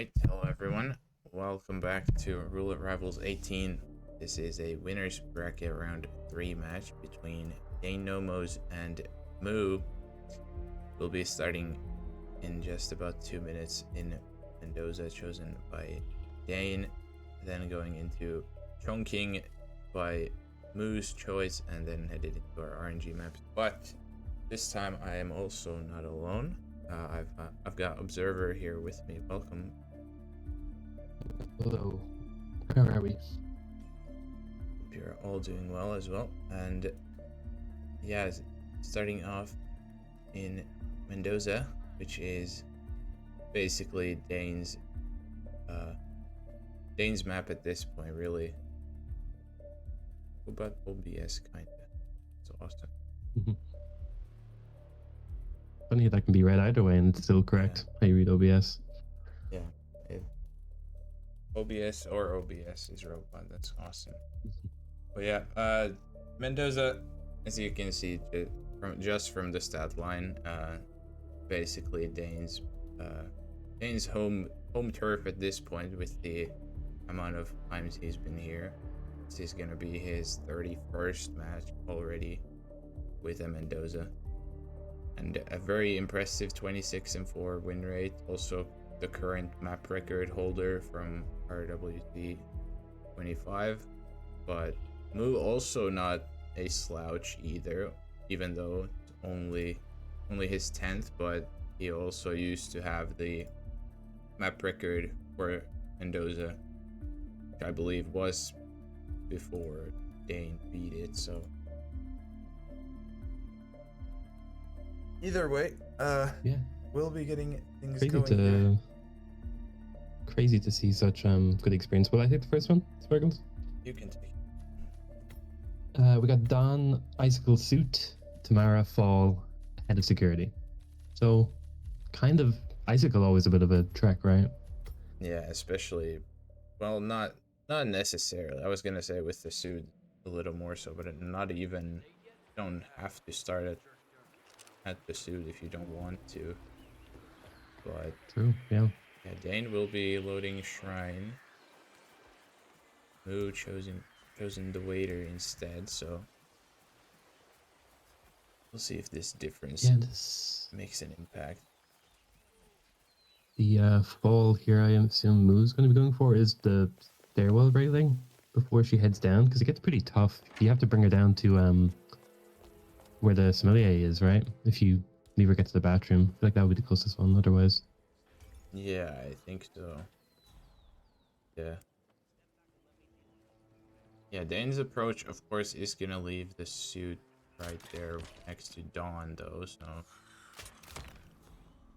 Alright, hello everyone. Welcome back to Roulette Rivals 18. This is a winner's bracket round 3 match between Dein, Nomos, and Moo. We'll be starting in just about 2 minutes in Mendoza, chosen by Dein, then going into Chongqing by Moo's choice, and then headed into our RNG maps. But this time I am also not alone. I've got Observer here with me. Welcome. Hello. How are we? Hope you're all doing well as well. And yeah, starting off in Mendoza, which is basically Dane's map at this point, really. But OBS kinda. It's awesome. Funny that can be read either way and it's still correct. How you read OBS. Yeah. OBS or OBS is robot. That's awesome. But yeah, Mendoza, as you can see from the stat line, basically Dane's home turf at this point with the amount of times he's been here. This is gonna be his 31st match already with a Mendoza, and a very impressive 26-4 win rate. Also the current map record holder from RWT 25. But Moo also not a slouch either, even though it's only his 10th, but he also used to have the map record for Mendoza, which I believe was before Dane beat it. So either way, Yeah. we'll be getting things Crazy going to here. crazy to see such good experience. Will I take the first one, Sparkles? You can take. We got Don, Icicle Suit, Tamara, Fall, Head of Security. So kind of Icicle always a bit of a trek, right? Yeah, especially, well, not necessarily. I was gonna say with the suit a little more so, but not even. You don't have to start at the suit if you don't want to. But True, yeah. yeah, Dane will be loading Shrine. Moo chosen the waiter instead, so we'll see if this difference makes an impact. The Fall here I assume Moo's going to be going for is the stairwell railing before she heads down, because it gets pretty tough. You have to bring her down to where the sommelier is, right? If you leave her get to the bathroom, I feel like that would be the closest one otherwise. Yeah, I think so. Yeah. Yeah, Dane's approach, of course, is gonna leave the suit right there next to Dawn, though, so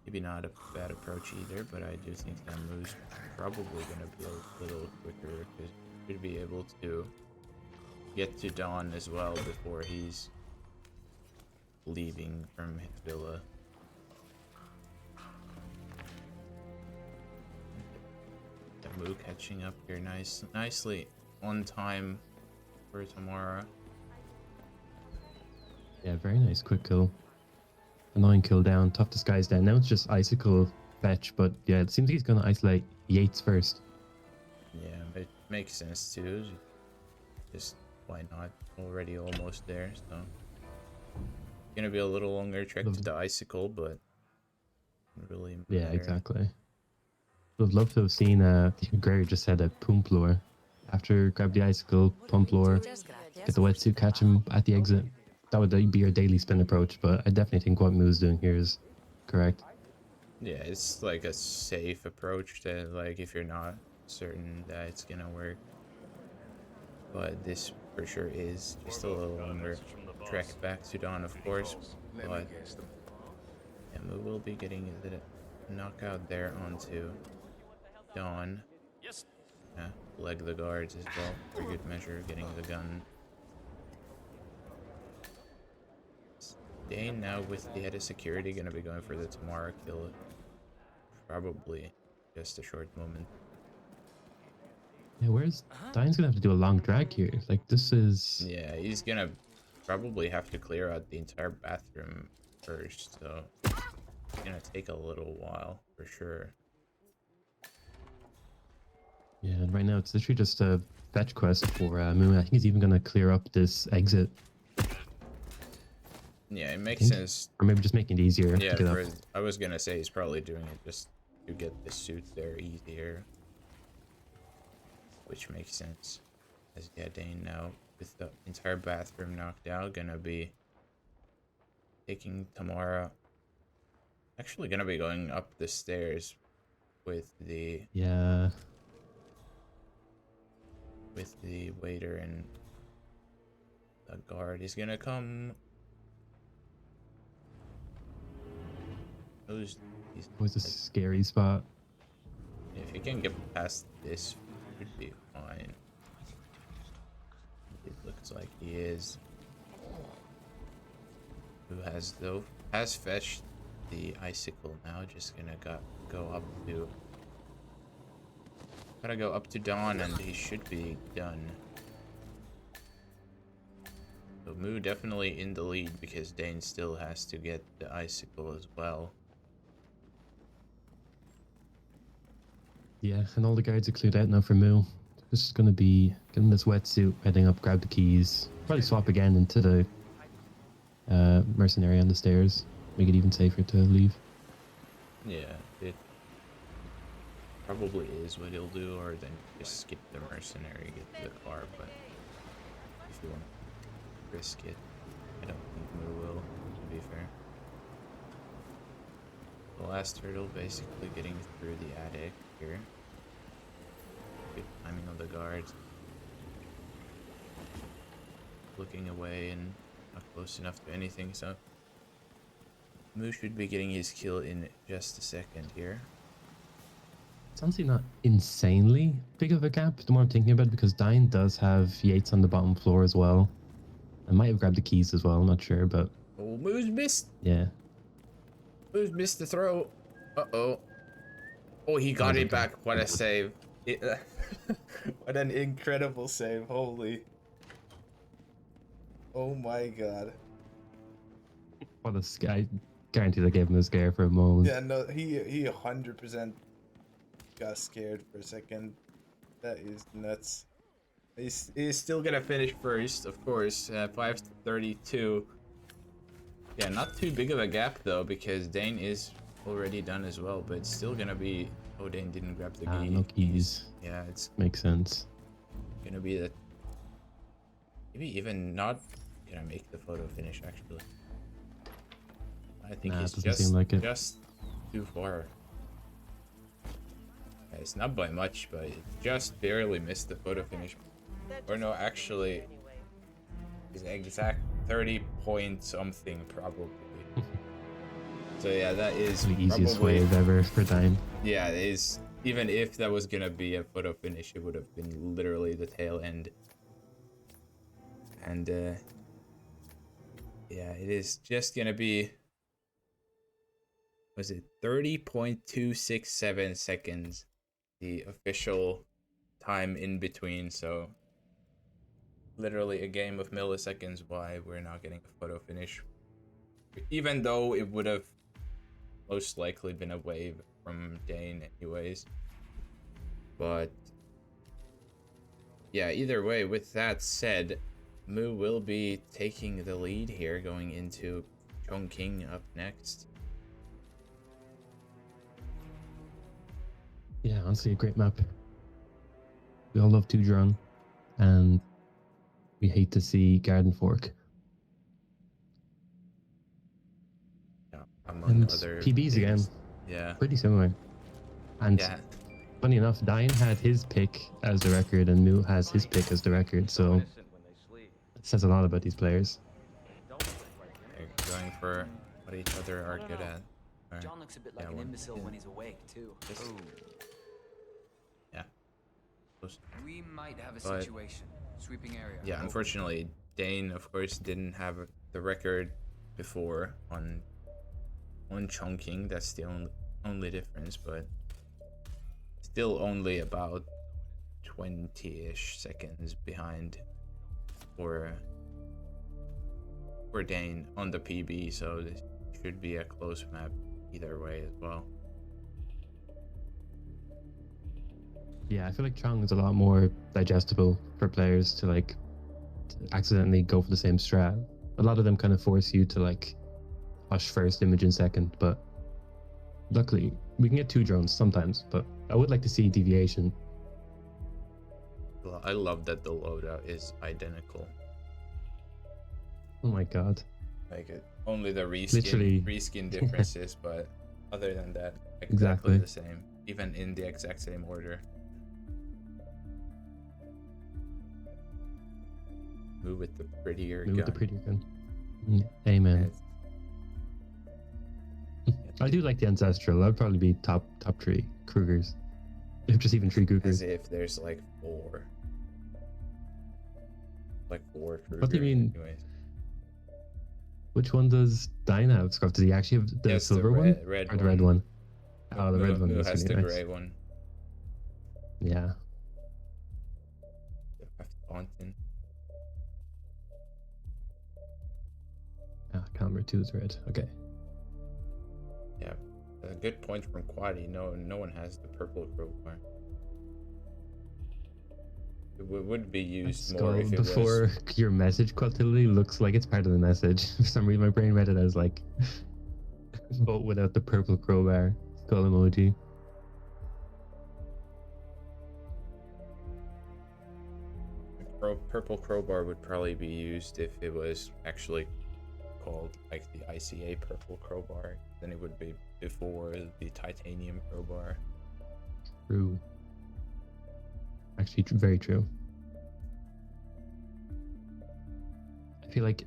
maybe not a bad approach either, but I do think that Moo's probably gonna be a little quicker, because he should be able to get to Dawn as well before he's leaving from his villa. Moo catching up here nicely on time for Tamara. Yeah, very nice quick kill. A 9 kill down, tough disguise down. Now it's just Icicle fetch, but yeah, it seems like he's going to isolate Yates first. Yeah, it makes sense too. Just why not? Already almost there, so gonna be a little longer trek to the Icicle, but really matter. Yeah, exactly. Would love to have seen Gary just had a pump lure. After grab the Icicle, pump lure, get the wetsuit, catch him at the exit. That would be your daily spin approach, but I definitely think what Moo's doing here is correct. Yeah, it's like a safe approach to, like, if you're not certain that it's gonna work. But this for sure is just a little longer trek back to Dawn, of course. But yeah, Moo will be getting the knockout there onto Dawn. Yeah, leg the guards as well for good measure, getting the gun. Dane now with the head of security gonna be going for the Tamara kill. Probably just a short moment. Yeah, Dine's gonna have to do a long drag here. Like, this is... Yeah, he's gonna probably have to clear out the entire bathroom first, so it's gonna take a little while for sure. Yeah, and right now it's literally just a fetch quest for Moon. I think he's even gonna clear up this exit. Yeah, it I makes think, sense. or maybe just making it easier to Yeah, get up. I was gonna say he's probably doing it just to get the suit there easier, which makes sense. As yeah, Dane now with the entire bathroom knocked out, gonna be taking Tamara. Actually, gonna be going up the stairs with the Yeah, waiter and the guard. He's gonna come. Those he's always a like, scary spot. if he can get past this, should be fine. It looks like he is. Who has fetched the icicle now? Just gonna go up to. Gotta go up to Dawn, and he should be done. So Moo definitely in the lead because Dane still has to get the icicle as well. Yeah, and all the guards are cleared out now for Moo. Just gonna be getting this wetsuit, heading up, grab the keys. Probably swap again into the mercenary on the stairs. Make it even safer to leave. Yeah, it probably is what he'll do, or then just skip the mercenary, get to the car, but if you want to risk it, I don't think Moo will, to be fair. The last turtle basically getting through the attic here. Good timing on the guards. Looking away and not close enough to anything, so Moo should be getting his kill in just a second here. It's honestly not insanely big of a gap, the more I'm thinking about it, because Dein does have Yates on the bottom floor as well. I might have grabbed the keys as well, I'm not sure, but... Oh, Moo's missed! Yeah. Moo's missed the throw! Uh-oh. Oh, he got it okay. back. What a save. What an incredible save. Holy. Oh my god. What a scare. Guaranteed I gave him a scare for a moment. Yeah, no, he 100% got scared for a second. That is nuts. He's still gonna finish first, of course. 5:32. Yeah, not too big of a gap though, because Dane is already done as well, but it's still gonna be. Oh, Dane didn't grab the key. No keys. Yeah, it's Makes sense. gonna be the. Maybe even not gonna make the photo finish actually. I think he's doesn't seem like it. just too far. Yeah, it's not by much, but it just barely missed the photo finish. Or no, actually, it's exact 30 point something probably. So yeah, that is The easiest probably, wave ever for Dein. yeah, it is. Even if that was gonna be a photo finish, it would have been literally the tail end. And yeah, it is just gonna be. Was it 30.267 seconds? The official time in between, so literally a game of milliseconds why we're not getting a photo finish. Even though it would have most likely been a wave from Dane anyways. But yeah, either way, with that said, Moo will be taking the lead here going into Chongqing up next. Yeah, honestly, a great map. We all love Tudron, and we hate to see Garden Fork. Yeah, among And other PBs again. things. Yeah. Pretty similar. And Yeah. funny enough, Dein had his pick as the record, and Moo has his pick as the record, so it says a lot about these players. They're going for what each other are good at. Or, John looks a bit like an imbecile when he's awake, too. Yeah. We might have a But, situation. Sweeping area. yeah, unfortunately, Dane, of course, didn't have the record before on Chongqing. That's the only difference, but still only about 20-ish seconds behind for Dane on the PB, so this should be a close map either way as well. Yeah, I feel like Chong is a lot more digestible for players to like to accidentally go for the same strat. A lot of them kind of force you to like push first, image in second, but luckily we can get 2 drones sometimes, but I would like to see deviation. Well, I love that the loadout is identical. Oh my god. Like only the Literally. reskin differences, but other than that, Exactly. the same, even in the exact same order. Move with the prettier Move gun. with the prettier gun. Amen. I do like the ancestral. That'd probably be top 3 Krugers. If just even 3 As Krugers. if there's like 4. Like 4 Krugers. What do you mean? Anyways. Which one does Dein have, Scott? Does he actually have the Yes, silver the one? red Or the red one? Oh, the red one Moo is has really the nice. gray one. Yeah. Taunton. Ah, camera 2 is red. Okay. Yeah, a good point from Quaddy. No one has the purple crowbar. It would be used more if it before was. Your message quality looks like it's part of the message. For some reason, my brain read it as like, but without the purple crowbar skull emoji. Purple crowbar would probably be used if it was actually called like the ICA purple crowbar. Then it would be before the titanium crowbar. True. Actually, very true. I feel like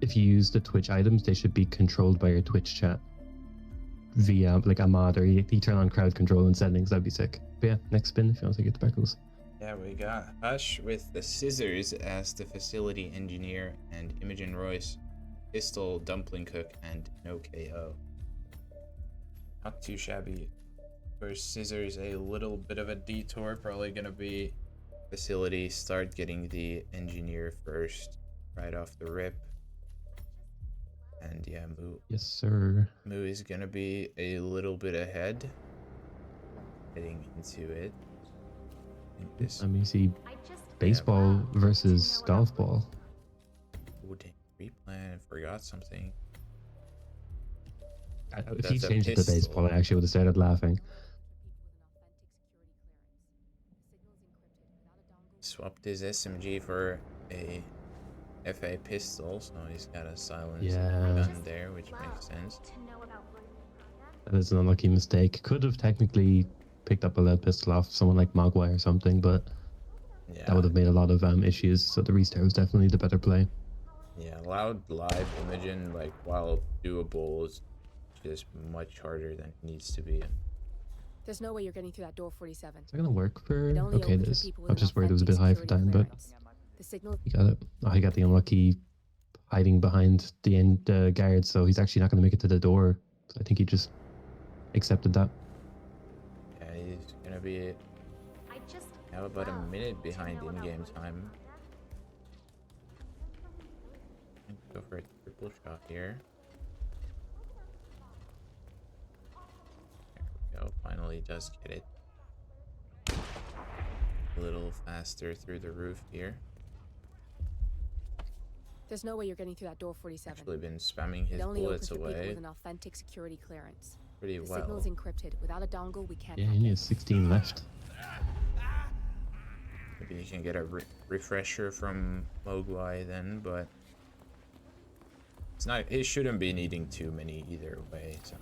if you use the Twitch items, they should be controlled by your Twitch chat via like a mod, or you turn on crowd control in settings. That'd be sick. But yeah, next spin if you want to get the speckles. Yeah, we got Hush with the scissors as the facility engineer, and Imogen Royce, pistol, dumpling cook, and no KO. Not too shabby. For scissors, a little bit of a detour. Probably gonna be facility, start getting the engineer first, right off the rip. And yeah, Moo. Yes, sir. Moo is gonna be a little bit ahead, heading into it. I mean, you see baseball versus golf ball. Oh, dang, replan, forgot something. If he That's a changed it to pistol. baseball, I actually would have started laughing. Swapped his SMG for a FA pistol, so he's got a silenced Yeah. gun there, which makes sense. That is an unlucky mistake. Could have technically picked up a lead pistol off someone like Mogwai or something, but Yeah, that would have made a lot of issues. So the restart was definitely the better play. yeah, loud live imaging, like, while doable, is just much harder than it needs to be. There's no way you're getting through that door 47. Is that gonna work for? It only Okay, it opens for is. people I with was an just worried it was a bit authentic high for security time, but clearance. The signal. he got it. Oh, he got the unlucky hiding behind the end guard, so he's actually not gonna make it to the door. So I think he just accepted that. Yeah, he's gonna be now about a minute behind in-game time. Go for a triple shot here. There we go, finally does get it. A little faster through the roof here. There's no way you're getting through that door 47. Actually been spamming his It only bullets opens for people away with an authentic security clearance. pretty The well. signal's encrypted. Without a dongle, we can't. Yeah, hack he it. has 16 left. Maybe you can get a refresher from Mogwai then, but it's not. It shouldn't be needing too many either way. So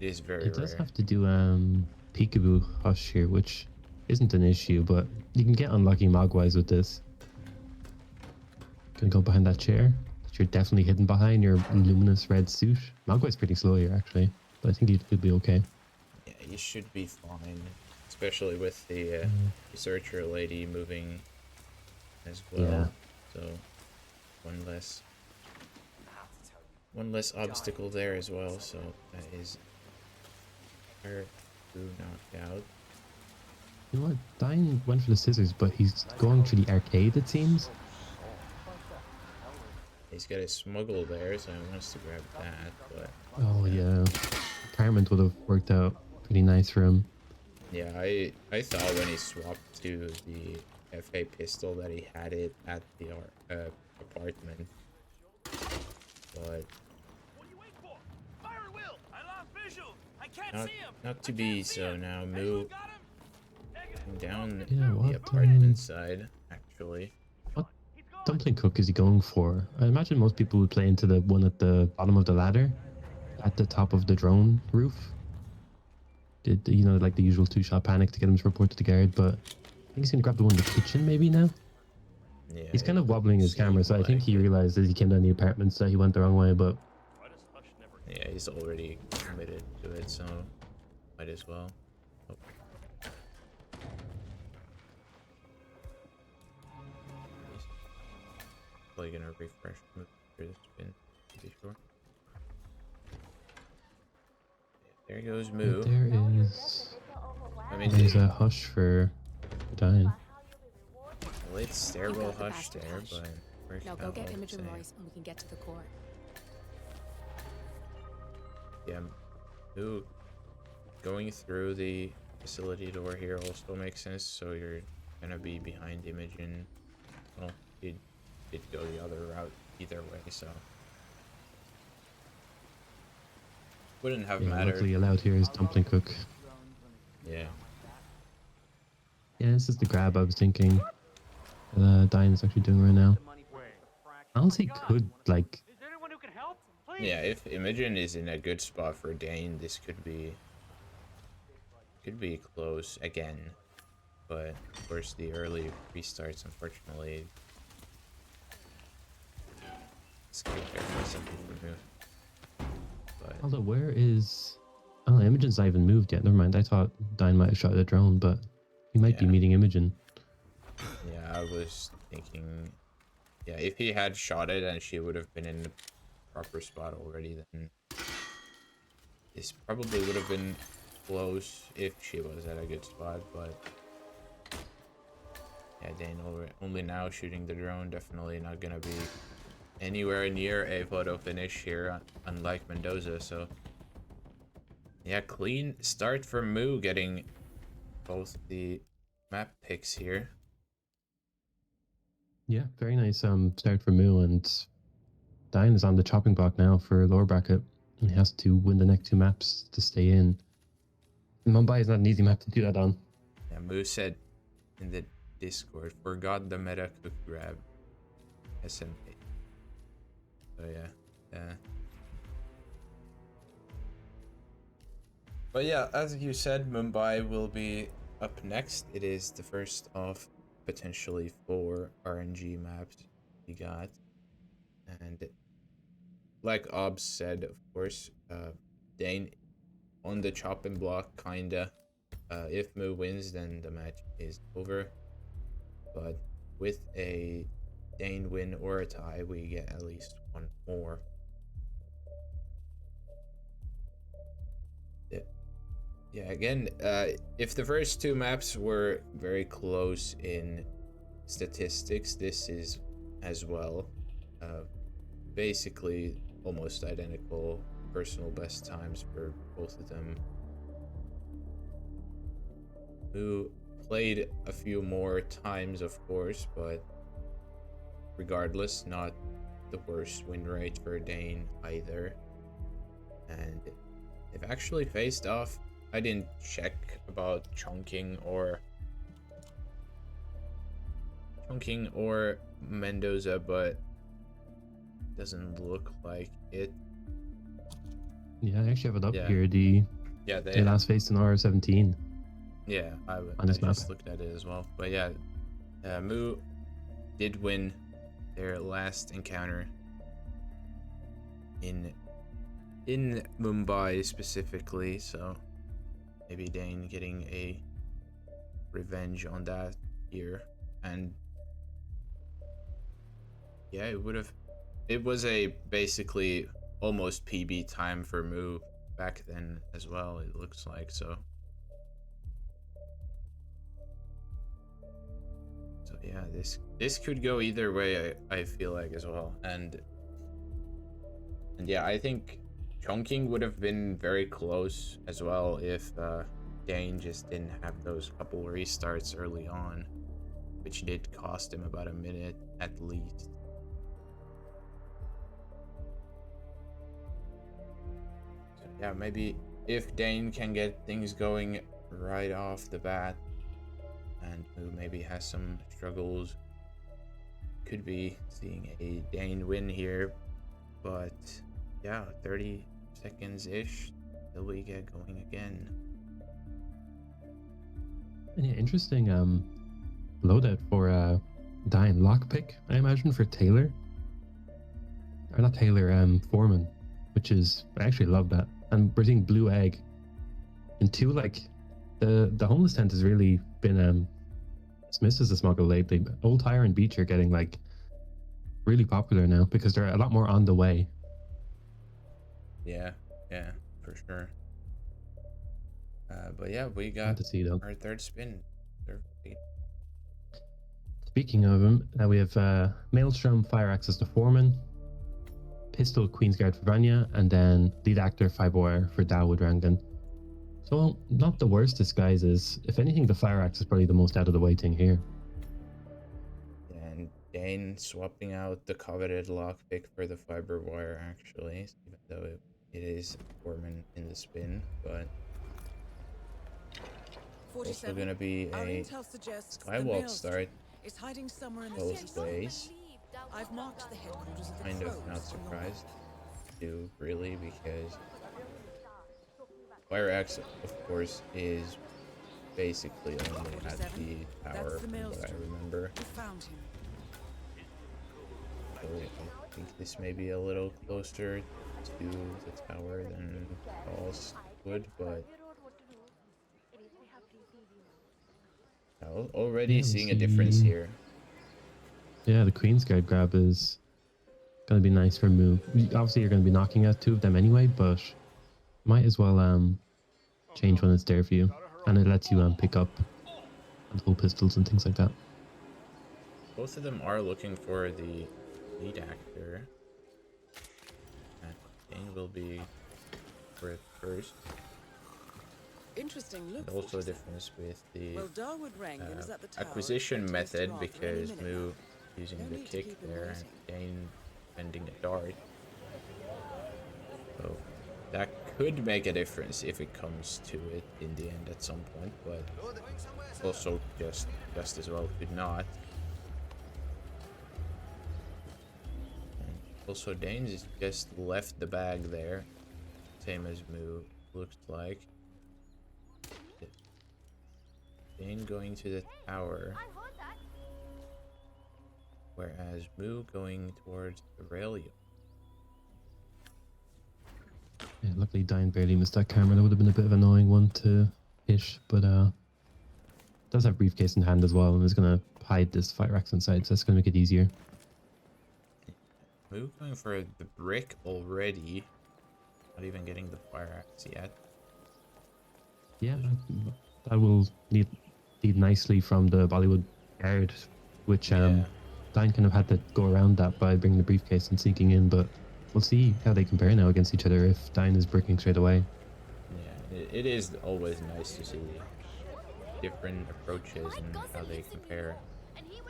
it is very It does rare. have to do peekaboo hush here, which isn't an issue, but you can get unlucky Mogwais with this. Gonna go behind that chair that you're definitely hidden behind your luminous red suit. Mogwai's pretty slow here actually, but I think he'd be okay. Yeah, you should be fine, especially with the researcher lady moving as well. Yeah. So one less obstacle there as well. So that is her who knocked out. You know what? Dein went for the scissors, but he's going to the arcade, it seems. He's got a smuggle there, so he wants to grab that, but Oh yeah, retirement would have worked out pretty nice for him. Yeah, I thought when he swapped to the FA pistol that he had it at the apartment, but not to be. So now Moo down Yeah, the what apartment side actually. what dumpling cook is he going for? I imagine most people would play into the one at the bottom of the ladder, at the top of the drone roof. You know, like the usual two-shot panic to get him to report to the guard, but I think he's gonna grab the one in the kitchen maybe now. Yeah, He's kind it of wobbling his camera, seemed so I think like he it. realized as he came down the apartments that he went the wrong way, but Yeah, he's already committed to it, so might as well. Oh. Probably gonna refresh through the spin to be sure. Yeah, there goes Moo. there is. I mean, There's a hush for Dein. well, it's You've stairwell got the hush bastard there, hush. but where's Now that go get all Imogen saying? Royce and we can get to the core. Yeah, Moo going through the facility door here also makes sense. So you're gonna be behind Imogen. Well, it did go the other route either way, so wouldn't have Yeah, mattered. luckily allowed here is dumpling cook. Yeah. Yeah, this is the grab I was thinking. Dein is actually doing right now. Honestly, could like. Yeah, if Imogen is in a good spot for Dane, this could be close again. But of course the early restarts unfortunately scare me something from here. But Although, where is? Oh, Imogen's not even moved yet. Never mind. I thought Dein might have shot a drone, but he might be Yeah. meeting Imogen. yeah, I was thinking, yeah, if he had shot it and she would have been in the proper spot already, then this probably would have been close if she was at a good spot, but yeah, Dane only now shooting the drone, definitely not gonna be anywhere near a photo finish here, unlike Mendoza, so yeah, clean start for Moo, getting both the map picks here. Yeah, very nice start for Moo, and Dein is on the chopping block now for lower bracket. And he has to win the next two maps to stay in. Mumbai is not an easy map to do that on. Yeah, Moo said in the Discord, forgot the meta cook grab SMP. So yeah. But yeah, as you said, Mumbai will be up next. It is the first of potentially 4 RNG maps we got. And like Obs said, of course, Dane on the chopping block, kinda. If Moo wins, then the match is over. But with a Dane win or a tie, we get at least one more. Yeah, again, if the first two maps were very close in statistics, this is as well. Basically, almost identical personal best times for both of them. Who played a few more times, of course, but regardless, not the worst win rate for Dane either. And they've actually faced off. I didn't check about chunking or Mendoza, but doesn't look like it. Yeah, I actually have it up Yeah. here. They last faced in RR17. Yeah, I on this just map. looked at it as well. But yeah, Moo did win their last encounter in Mumbai specifically, so maybe Dane getting a revenge on that here. And yeah, it was a basically almost PB time for Moo back then as well, it looks like. So yeah, this could go either way, I feel like, as well. And yeah, I think chunking would have been very close as well if Dane just didn't have those couple restarts early on, which did cost him about a minute at least. So yeah, maybe if Dane can get things going right off the bat, and who maybe has some struggles, could be seeing a Dane win here. But yeah, 30 seconds ish till we get going again. And yeah, interesting loadout for Dein. Lockpick, I imagine, for Taylor. Or not Taylor, Foreman. Which is, I actually love that. And we're seeing Blue Egg. And two, like, the homeless tent has really been dismissed as a smuggle lately. Old Tire and Beach are getting, like, really popular now because they're a lot more on the way. Yeah, for sure. But yeah, we got to see, though. our third spin. Speaking of them, we have Maelstrom, Fire Access to Foreman, Pistol, Queensguard for Vanya, and then Lead Actor, Fiberwire for Dawood Rangan. So, not the worst disguises. If anything, the Fire Axe is probably the most out of the way thing here. And Dane swapping out the coveted lockpick for the Fiberwire, actually, even though it is Foreman in the spin, but also gonna be a Skywalk start. Is hiding somewhere in the Both city. ways. I've marked the headquarters of the Kind of Crows. not surprised too, really, because Fire Axe, of course, is basically only at the tower, from what I remember. We found him. So I think this may be a little closer to the tower than Falls would, but already seeing a difference here. Yeah, the Queensguard grab is gonna be nice for Moo. Obviously, you're gonna be knocking out two of them anyway, but might as well change when it's there for you, and it lets you pick up multiple pistols and things like that. Both of them are looking for the lead actor. And Dane will be for it first. Interesting look. And also a difference with the Well, Dawood Rangan is at the tower. acquisition Tasted method, off any because minute Moo now. using No the need to kick keep him there and waiting. Dane bending a dart. So that could make a difference if it comes to it in the end at some point, but also just as well could not. And also Dane's just left the bag there, same as Moo looks like. Dane going to the tower, whereas Moo going towards the rail yard. Yeah, luckily Dein barely missed that camera. That would have been a bit of an annoying one to hit, but does have briefcase in hand as well, and is gonna hide this Fire Axe inside, so that's gonna make it easier. Moo going for the brick already, not even getting the Fire Axe yet. Yeah, that will lead nicely from the Bollywood guard, which Dein kind of had to go around that by bringing the briefcase and sneaking in, but we'll see how they compare now against each other if Dein is bricking straight away. Yeah, it is always nice to see different approaches and how they compare. He's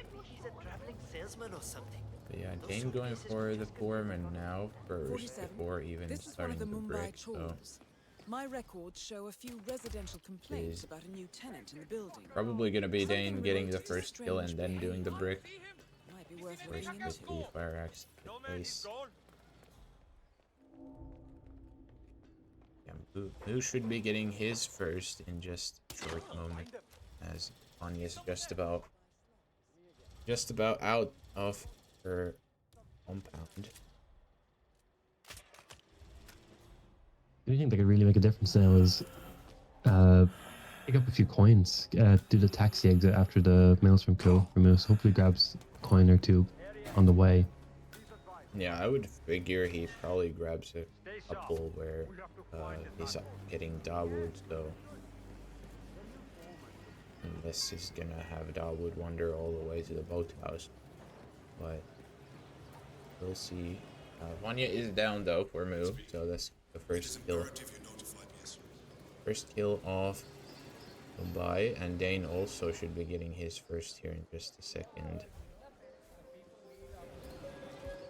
a traveling salesman or something. But yeah, Dane going for the Foreman now first 47. before even This is one starting of the the Mumbai brick. So trawls. My records show a few residential complaints Is about a new tenant in the building. probably gonna be Dane Something getting the related to first kill and strange then doing the brick. Might be worth First looking with into. the Fire Axe face. Yeah, Moo should be getting his first in just a short moment, as Anya's just about out of her compound. The only thing that could really make a difference now is pick up a few coins, do the taxi exit after the Maelstrom kill for Moose. Hopefully grabs a coin or two on the way. Yeah, I would figure he probably grabs a couple where he's getting Dawood, so unless he's gonna have Dawood wander all the way to the boathouse, but we'll see. Vanya is down though for Moo, so that's the first kill. First kill of by, and Dane also should be getting his first here in just a second.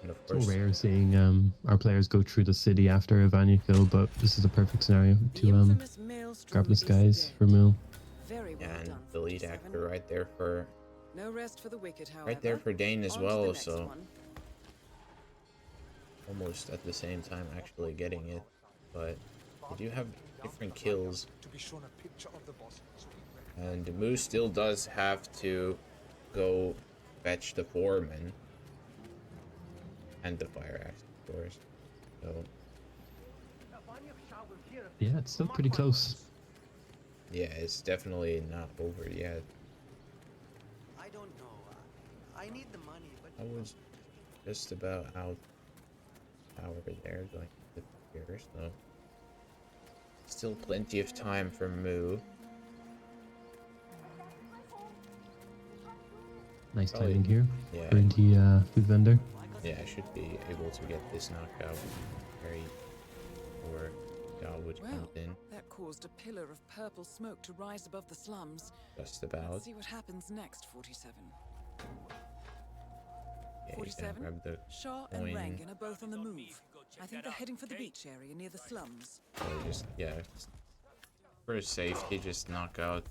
And of So course, rare seeing our players go through the city after a Vanya kill, but this is a perfect scenario The to infamous Maelstrom grab this is guy's dead. for Moon. Very well and done, the lead 47. actor right there for No rest for the wicked, however. Dane as On to the well, next so one. almost at the same time actually getting it, but they do have different kills, and Moose still does have to go fetch the foreman and the fire axe, of course. So Yeah, it's still pretty close. yeah, it's definitely not over yet. I don't know. I need the money, but I was just about out tower there going to here, so still plenty of time for Moo. Nice Probably- timing here Yeah, for the food vendor. yeah, I should be able to get this knockout very before Galwood Well, comes in. that caused a pillar of purple smoke to rise above the slums. Just Let's about. see what happens next, 47. Yeah, you can 47? grab the Shaw and coin. Rangan are both on the move. I think they're heading for the beach area near the slums. Or just, yeah, just for safety, just knock out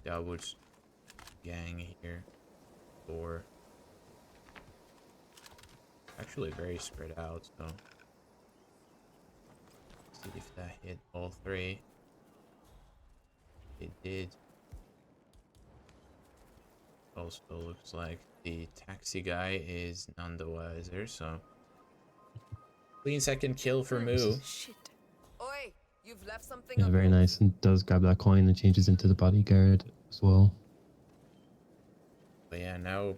Galwood's gang here. Or actually very spread out, so see if that hit all three. It did. Also looks like the taxi guy is none the wiser, so clean second kill for Moo. Shit. Oi, you've left something Yeah, up very your- nice, and does grab that coin and changes into the bodyguard as well. But yeah, now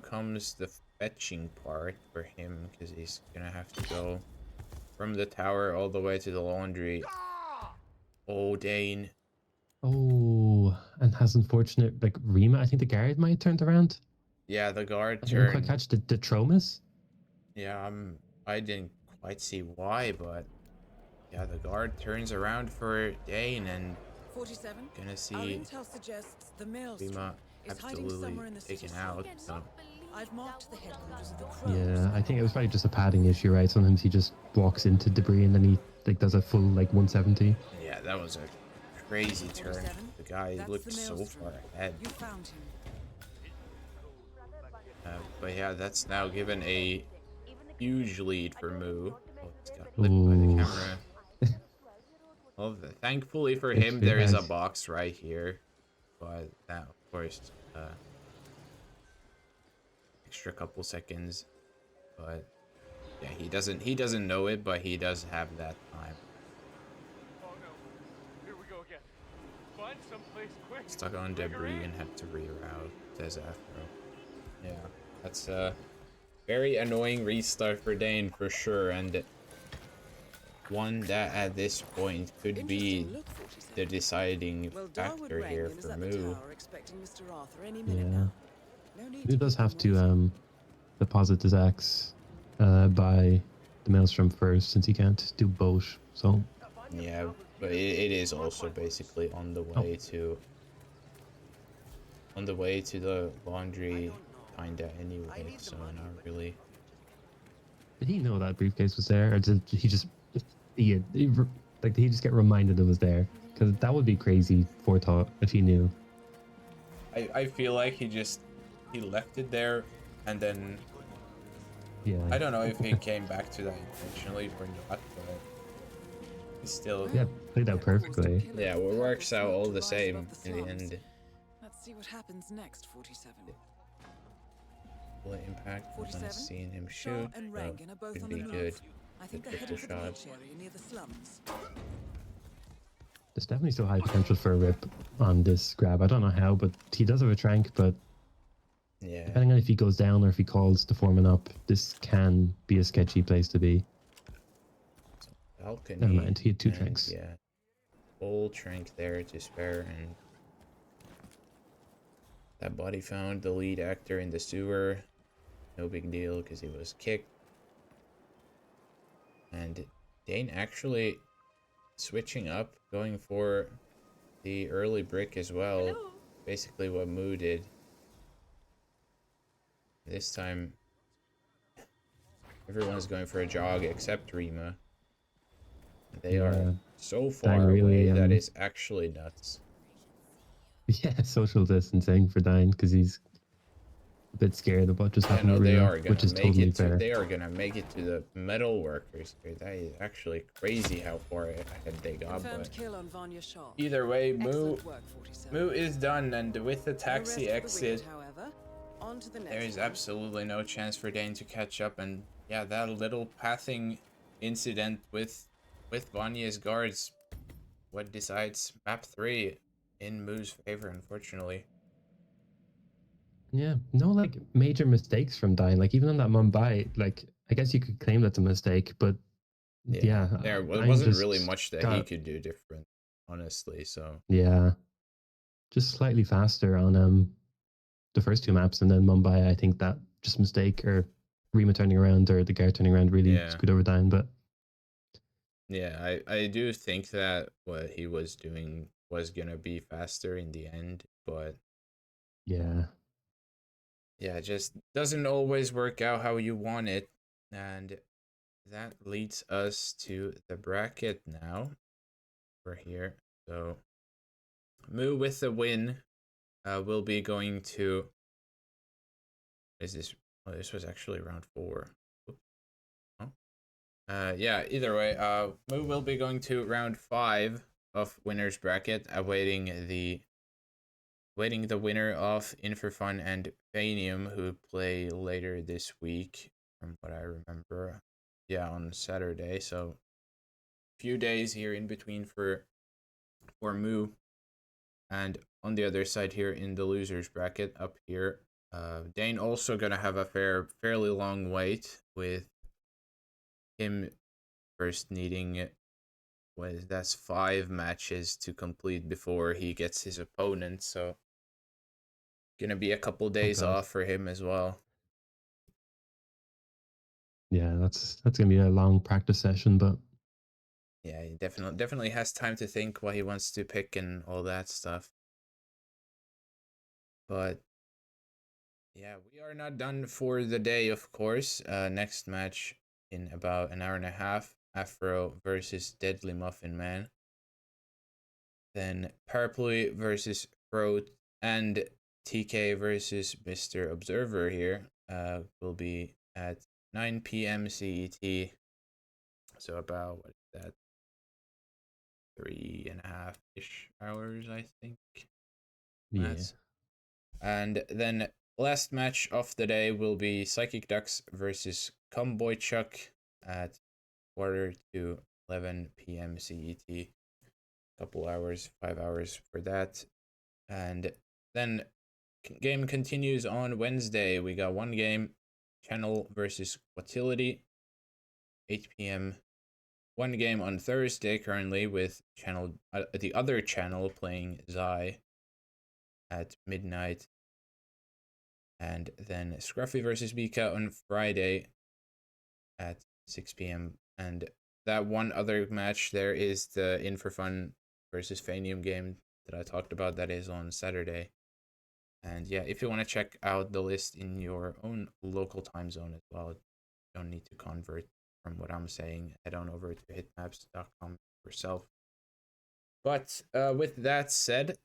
comes the fetching part for him, because he's gonna have to go from the tower all the way to the laundry. Oh, Dane. Oh, and has unfortunate, like, Rima, I think the guard might have turned around. Yeah, the guard I didn't quite turned. catch the Tromus. Yeah, I didn't quite see why, but yeah, the guard turns around for Dane, and 47. gonna Our see intel suggests the Maelstrom Rima is hiding absolutely somewhere in the city. taken out. So I've marked the headquarters of the Crows. Yeah, I think it was probably just a padding issue, right? Sometimes he just walks into debris and then he like does a full like 170. yeah, that was a crazy turn. 47, The guy that's looked the so Maelstrom. far ahead. You found him. But yeah, that's now given a huge lead for Moo. Oh, it's got clipped by the Ooh. camera. Well, thankfully for Good him, there is a shit. box right here. But that, of course, extra couple seconds. But yeah, he doesn't know it, but he does have that time. Oh no. Here we go again. Find someplace quick. Stuck on debris and had to reroute, says Afro. Yeah, that's a very annoying restart for Dane for sure, and one that at this point could be Interesting look, 47. the deciding Well, Darwood factor here Rangan is for at the Moo. tower expecting Mr. Arthur any minute Yeah. now. No need He does keep have him to waiting. deposit his axe by the Maelstrom first, since he can't do both. So Yeah, but it is also basically on the way to the laundry, kinda anyway. So not really. did he know that briefcase was there, or did he just did he just get reminded it was there? Because that would be crazy forethought if he knew. I feel like he left it there, and then Yeah. I don't know if he came back to that intentionally or not, but it's still Yeah, played out perfectly. yeah, it works out all the same in the end. Let's see what happens next, 47. Full impact. I'm 47, seeing him Shaw shoot. and So Rangan are both could on be the good. move. I think The they're heading for the triple beach area near the slums. There's definitely still high potential for a rip on this grab. I don't know how, but he does have a trank, but Yeah. depending on if he goes down or if he calls the foreman up, this can be a sketchy place to be. Balcony. Never mind, he had two and, tranks. Yeah. Full trank there to spare, and that body found the lead actor in the sewer. No big deal because he was kicked. And Dane actually switching up, going for the early brick as well. Hello. Basically what Moo did. This time, everyone's going for a jog except Rima. They are Yeah, so Dine far really away that is actually nuts. yeah, social distancing for Dine because he's a bit scared of what just Yeah, happened no, to they Rima, are which gonna is make totally it to. fair. They are gonna make it to the metal workers here. That is actually crazy how far ahead they got. Confirmed But kill on Vanya Shah. either way, Excellent work, 47. Moo is done, and with the No taxi rest for the wicked, exit, however. On to the next there is one. absolutely no chance for Dane to catch up. And yeah, that little pathing incident with Vanya's guards, what decides map 3 in Moo's favor, unfortunately. Yeah, no like major mistakes from Dine. Like even on that Mumbai, like I guess you could claim that's a mistake, but yeah, there Dine wasn't really just much that he got could do different, honestly. So yeah, just slightly faster on the first two maps, and then Mumbai. I think that just mistake or Rima turning around or the guard turning around really yeah. screwed over Dine. But Yeah, I do think that what he was doing was gonna be faster in the end, but yeah, yeah, it just doesn't always work out how you want it. And that leads us to the bracket now. We're here. So Moo with the win will be going to, is this, oh, this was actually round 4. Oops. Oh. Yeah, either way, Moo will be going to round 5 of winners bracket, awaiting the winner of Infrafun and Fanium, who play later this week, from what I remember. Yeah, on Saturday. So few days here in between for Moo. And on the other side here in the losers bracket up here, Dane also gonna have a fairly long wait, with him first needing that's 5 matches to complete before he gets his opponent. So gonna be a couple oh days god, off for him as well. yeah, that's gonna be a long practice session, but Yeah, he definitely has time to think what he wants to pick and all that stuff. But yeah, we are not done for the day, of course. Next match in about an hour and a half, Afro versus Deadly Muffin Man. Then Parapluie versus Throat, and TK versus Mr. Observer here will be at 9 p.m. CET. So about, what is that, 3.5-ish hours, I think. yeah, That's, and then last match of the day will be Psychic Ducks versus Comboy Chuck at 11 p.m. CET. Couple hours, 5 hours for that. And then game continues on Wednesday. We got one game, Channel versus Quatility, 8 p.m. One game on Thursday currently, with the other channel playing Zai at midnight. And then Scruffy versus Mika on Friday at 6 p.m. And that one other match there is the Infrafun versus Fanium game that I talked about, that is on Saturday. And yeah, if you want to check out the list in your own local time zone as well, you don't need to convert from what I'm saying. Head on over to hitmaps.com yourself. But with that said,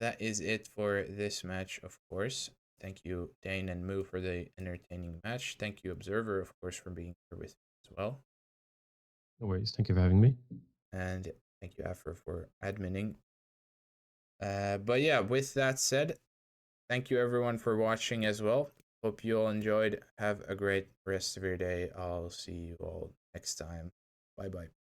that is it for this match, of course. Thank you, Dane and Moo, for the entertaining match. Thank you, Observer, of course, for being here with me as well. no worries. Thank you for having me. And thank you, Afro, for adminning. But yeah, with that said, thank you everyone for watching as well. Hope you all enjoyed. Have a great rest of your day. I'll see you all next time. Bye bye.